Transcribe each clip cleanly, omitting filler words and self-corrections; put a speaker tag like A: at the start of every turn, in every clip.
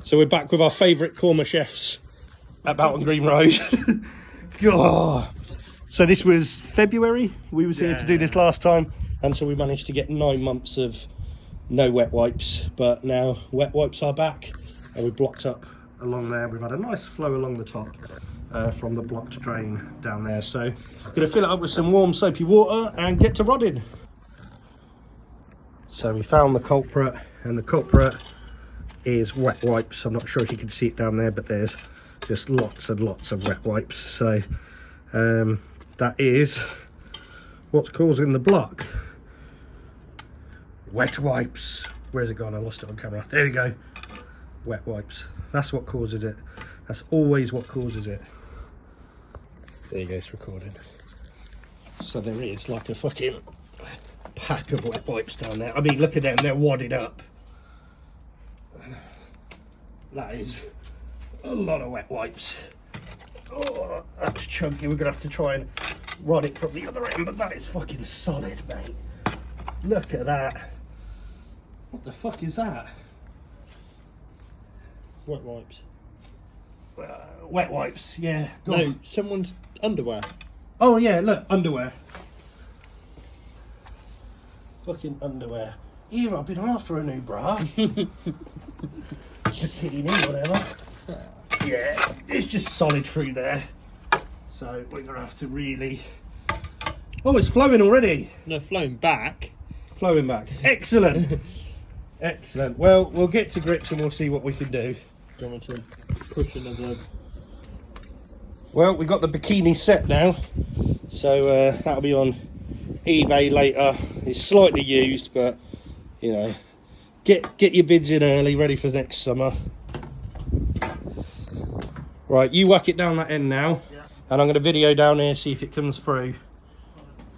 A: So we're back with our favourite korma chefs at Boughton Green Road. God. So this was February. We was here to do this last time, and so we managed to get 9 months of no wet wipes. But now wet wipes are back, and we've blocked up along there. We've had a nice flow along the top from the blocked drain down there. So I'm going to fill it up with some warm soapy water and get to rodding. So we found the culprit, and the culprit is wet wipes. I'm not sure if you can see it down there, but there's just lots and lots of wet wipes. So that is what's causing the block. Wet wipes. Where's it gone? I lost it on camera. There we go. Wet wipes. That's what causes it. That's always what causes it. There you go, it's recording. So there is like a fucking pack of wet wipes down there. I mean, look at them, they're wadded up. That is a lot of wet wipes. Oh, that's chunky. We're gonna have to try and rod it from the other end, but that is fucking solid, mate. Look at that. What the fuck is that?
B: Wet wipes.
A: Wet wipes, yeah.
B: No, someone's underwear.
A: Oh yeah, look, underwear. Fucking underwear. Here, I've been after a new bra. Bikini, whatever. Yeah, it's just solid through there. So we're gonna have to really... Oh, it's flowing already.
B: No, flowing back.
A: Flowing back. Excellent. Excellent. Well, we'll get to grips and we'll see what we can do.
B: Do you want me to push another?
A: Well, we've got the bikini set now. So that'll be on eBay later. It's slightly used, but you know, get your bids in early, ready for next summer. Right, you whack it down that end now,
B: Yeah.
A: and I'm going to video down here, see if it comes through.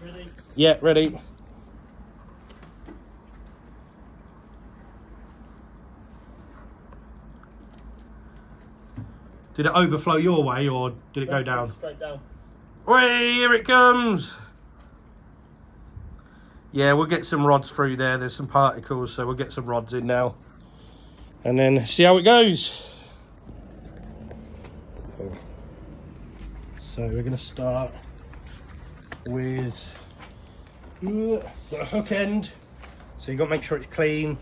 B: Ready?
A: Yeah, ready. Did it overflow your way, or did it go down?
B: Straight down.
A: Way, here it comes. Yeah, we'll get some rods through there. There's some particles, so we'll get some rods in now. And then see how it goes. So we're going to start with the hook end. So you've got to make sure it's clean.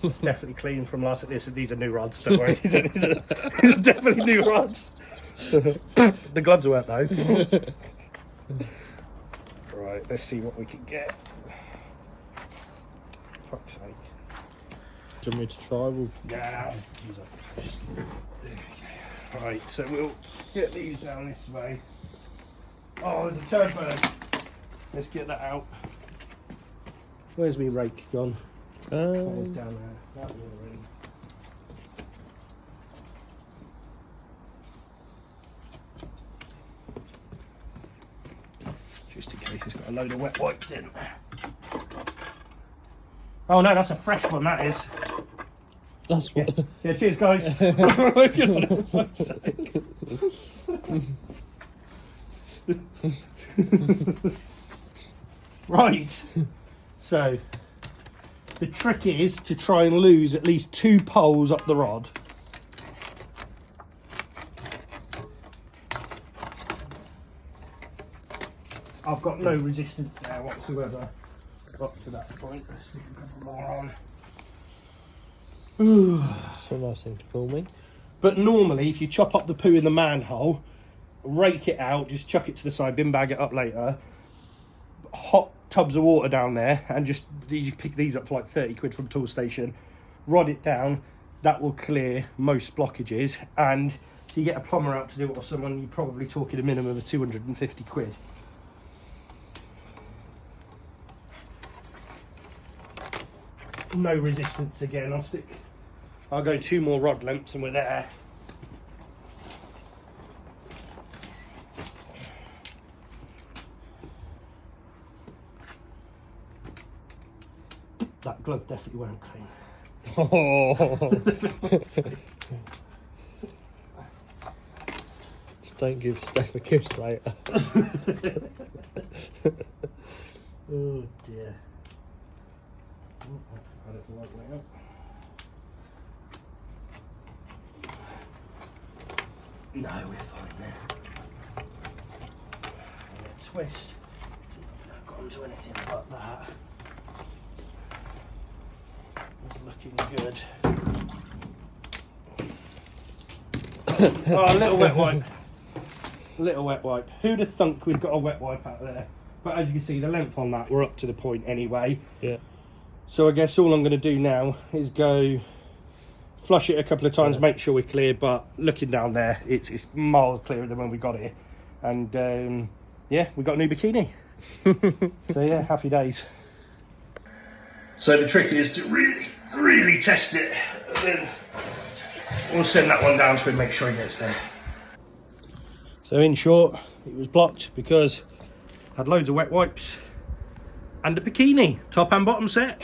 A: It's definitely clean from last. These are new rods, don't worry. these are definitely new rods. The gloves weren't though. Right, let's see what we can get. Fuck's sake.
B: Do you want me to try? We'll...
A: Yeah. Right, so we'll get these down this way. Oh, there's a turbo. Let's get that out. Where's my rake gone? That was down there. That was already. Just in case it's got a load of wet wipes in. Oh no, that's a fresh one, that is.
B: That's what.
A: Yeah, yeah, cheers guys. Right, so the trick is to try and lose at least 2 poles up the rod. I've got no resistance there whatsoever up to that point. Let's stick a couple more on.
B: So nice thing to call me.
A: But normally, if you chop up the poo in the manhole, rake it out, just chuck it to the side, bin bag it up later, hot tubs of water down there, and just you pick these up for like 30 quid from Toolstation, rod it down, that will clear most blockages. And if you get a plumber out to do it or someone, you're probably talking a minimum of 250 quid. No resistance again. I'll go 2 more rod lengths and we're there. That glove definitely won't clean.
B: Oh. Just don't give Steph a kiss later.
A: Oh dear. I don't like way up. No, we're fine there. Twist. Not got onto anything like that. It's looking good. Oh, a little wet wipe. Little wet wipe. Who'd have thunk we'd got a wet wipe out there? But as you can see, the length on that, we're up to the point anyway.
B: Yeah.
A: So I guess all I'm going to do now is go flush it a couple of times, make sure we're clear. But looking down there, it's miles clearer than when we got here. And yeah, we got a new bikini. So yeah, happy days. So the trick is to really test it. And then we'll send that one down to him, make sure he gets there. So in short, it was blocked because I had loads of wet wipes and a bikini, top and bottom set.